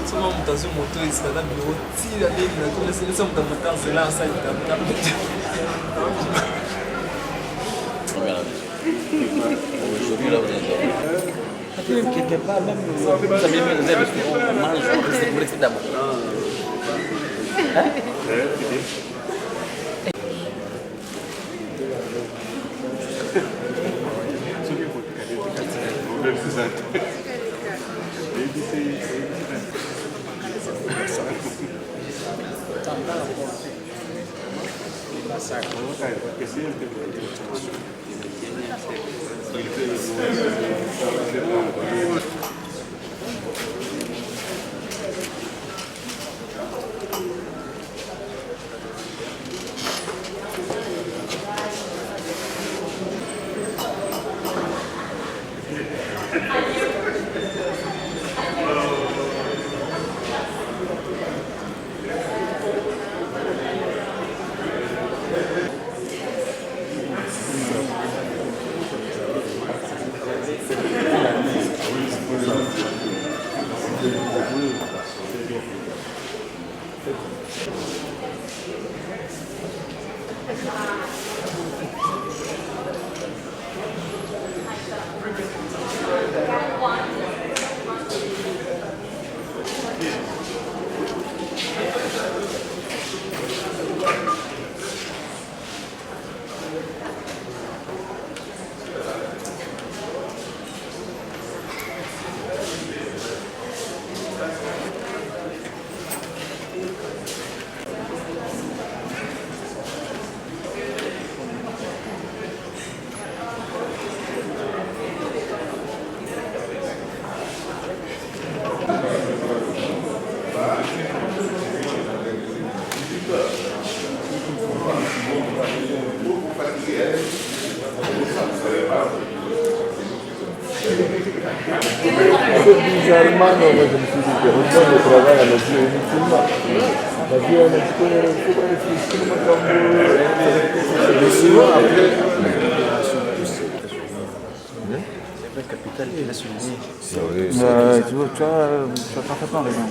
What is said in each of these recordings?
Souvent, on t'a moto ici, là, bureau, si la ligne, la sélection, on t'a monté là, ça, il t'a aujourd'hui, là, vous êtes là. Quelque part, même, vous avez mis les ailes, parce qu'on mange, vous restez d'abord. Bizarrement, moi je me suis dit que le travail à la vie inutilement. La vie a un petit peu, il faut pas réfléchir, c'est le capital qui l'a souligné. Tu as parfaitement raison.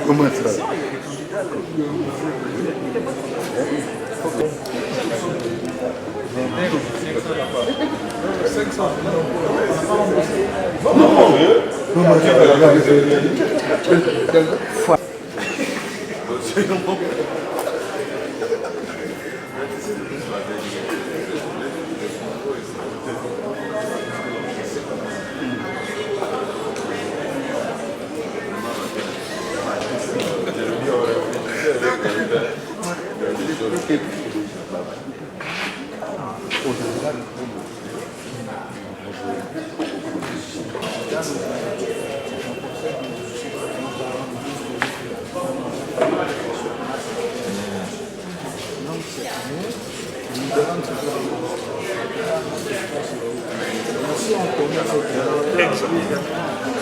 Comment ça?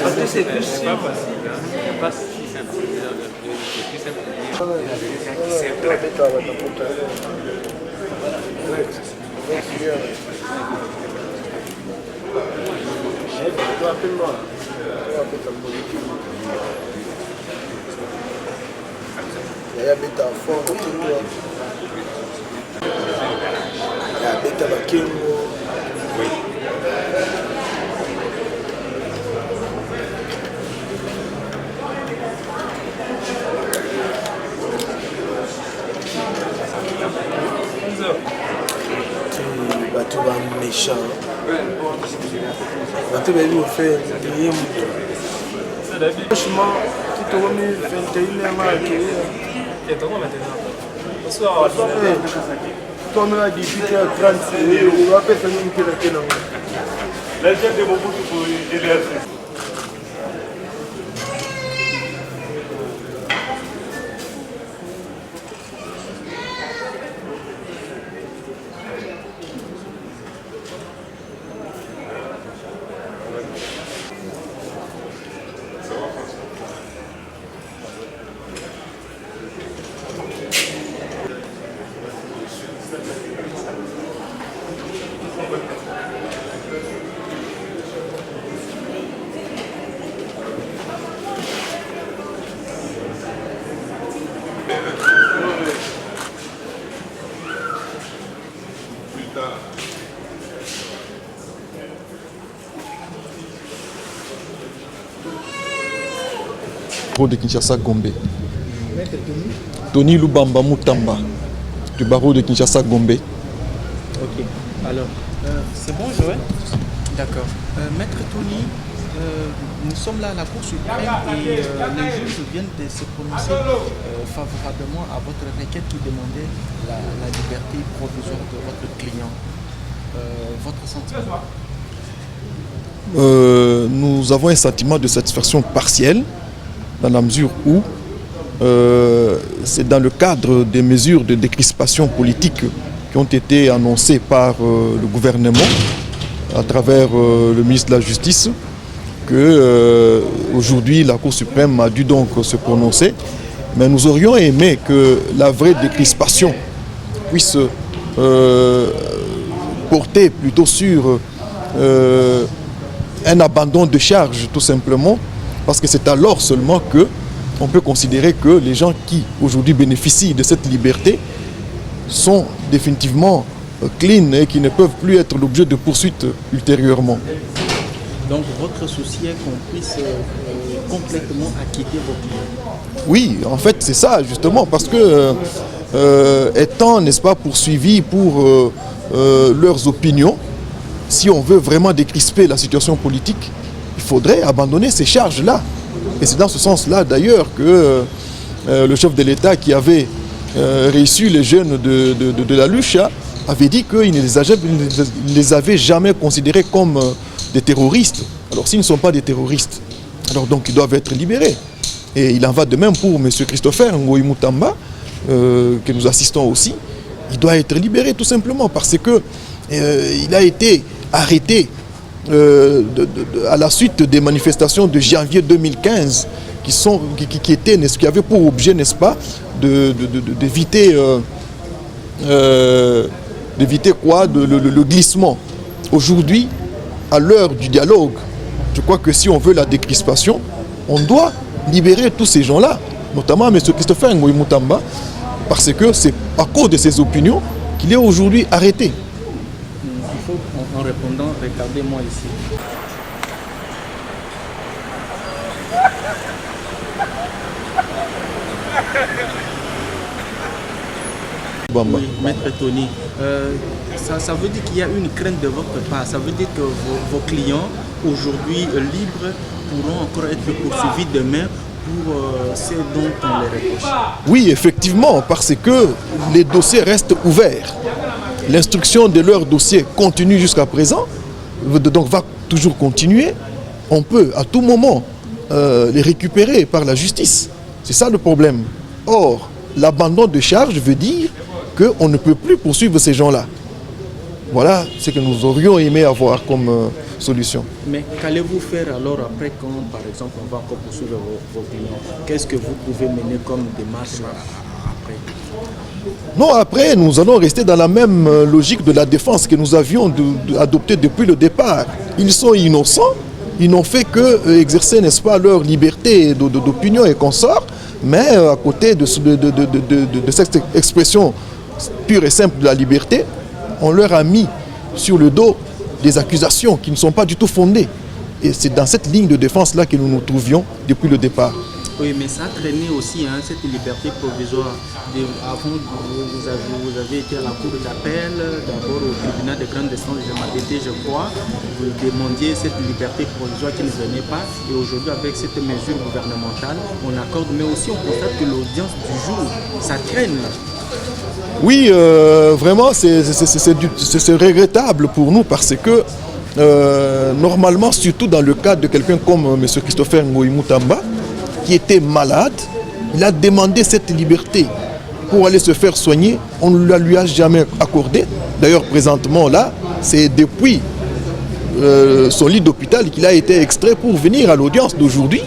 Parce que c'est plus simple. C'est pas si simple. C'est plus simple. Bato ba méchant. Bato ba lui fait payer mutu. Franchement, tout au moins 21h à acquérir. Et comment maintenant? Bonsoir. Toi, on a 18h30, on va faire ça même que la télé. La gente de Mobutu pour aider. De Kinshasa Gombe. Tony Lubamba Mutamba, du barreau de Kinshasa Gombe. Ok, alors, c'est bon Joël? D'accord. Maître Tony, nous sommes là à la Cour suprême et les juges viennent de se prononcer favorablement à votre requête qui demandait la liberté provisoire de votre client. Votre sentiment? Nous avons un sentiment de satisfaction partielle dans la mesure où c'est dans le cadre des mesures de décrispation politique qui ont été annoncées par le gouvernement à travers le ministre de la Justice que aujourd'hui la Cour suprême a dû donc se prononcer. Mais nous aurions aimé que la vraie décrispation puisse porter plutôt sur un abandon de charge tout simplement, parce que c'est alors seulement que on peut considérer que les gens qui aujourd'hui bénéficient de cette liberté sont définitivement clean et qui ne peuvent plus être l'objet de poursuites ultérieurement. Donc votre souci est qu'on puisse complètement acquitter vos clients? Oui, en fait c'est ça justement, parce que étant, n'est-ce pas, poursuivis pour leurs opinions, si on veut vraiment décrisper la situation politique, il faudrait abandonner ces charges-là. Et c'est dans ce sens-là d'ailleurs que le chef de l'État qui avait reçu les jeunes de la Lucha avait dit qu'il ne les avait jamais considérés comme des terroristes. Alors s'ils ne sont pas des terroristes, alors donc ils doivent être libérés. Et il en va de même pour M. Christopher Ngoï Mutamba, que nous assistons aussi. Il doit être libéré tout simplement parce que il a été arrêté à la suite des manifestations de janvier 2015 qui avaient pour objet, n'est-ce pas, d'éviter quoi, le glissement. Aujourd'hui, à l'heure du dialogue, je crois que si on veut la décrispation, on doit libérer tous ces gens-là. notamment M. Christopher Ngoyi Moutamba, parce que c'est à cause de ses opinions qu'il est aujourd'hui arrêté. Il faut, en répondant, regardez-moi ici. Bamba. Oui, Maître Tony, ça veut dire qu'il y a une crainte de votre part. Ça veut dire que vos clients, aujourd'hui libres, pourront encore être poursuivis demain pour ce dont on les reproche. Oui, effectivement, parce que les dossiers restent ouverts. L'instruction de leur dossier continue jusqu'à présent, donc va toujours continuer. On peut à tout moment les récupérer par la justice. C'est ça le problème. Or, l'abandon de charge veut dire qu'on ne peut plus poursuivre ces gens-là. Voilà ce que nous aurions aimé avoir comme solution. Mais qu'allez-vous faire alors après quand, par exemple, on va encore poursuivre vos clients? Qu'est-ce que vous pouvez mener comme démarche après? Non, après, nous allons rester dans la même logique de la défense que nous avions adoptée depuis le départ. Ils sont innocents, ils n'ont fait que exercer, n'est-ce pas, leur liberté d'opinion et consorts, mais à côté de cette expression pure et simple de la liberté, on leur a mis sur le dos des accusations qui ne sont pas du tout fondées. Et c'est dans cette ligne de défense-là que nous nous trouvions depuis le départ. Oui, mais ça traînait aussi, hein, cette liberté provisoire. Avant, vous avez été à la cour d'appel, d'abord au tribunal de grande instance de MADT, je crois. Vous demandiez cette liberté provisoire qui ne venait pas. Et aujourd'hui, avec cette mesure gouvernementale, on accorde. Mais aussi, on constate que l'audience du jour, ça traîne. Oui, vraiment, c'est regrettable pour nous parce que normalement, surtout dans le cas de quelqu'un comme M. Christopher Ngoyi Moutamba, qui était malade, il a demandé cette liberté pour aller se faire soigner. On ne la lui a jamais accordé. D'ailleurs, présentement, là, c'est depuis son lit d'hôpital qu'il a été extrait pour venir à l'audience d'aujourd'hui.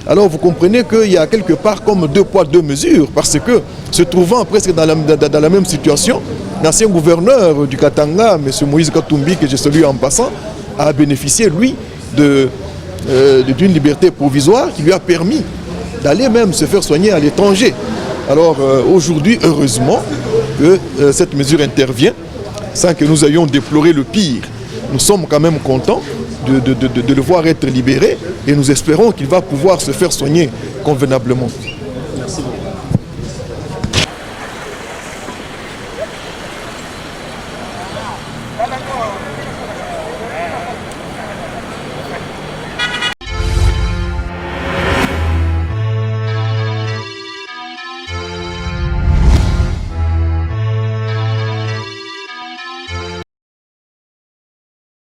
Alors vous comprenez qu'il y a quelque part comme deux poids, deux mesures, parce que se trouvant presque dans la même situation, l'ancien gouverneur du Katanga, M. Moïse Katumbi, que je salue en passant, a bénéficié, lui, d'une liberté provisoire qui lui a permis d'aller même se faire soigner à l'étranger. Alors aujourd'hui, heureusement, que cette mesure intervient sans que nous ayons déploré le pire. Nous sommes quand même contents de le voir être libéré et nous espérons qu'il va pouvoir se faire soigner convenablement. Merci beaucoup.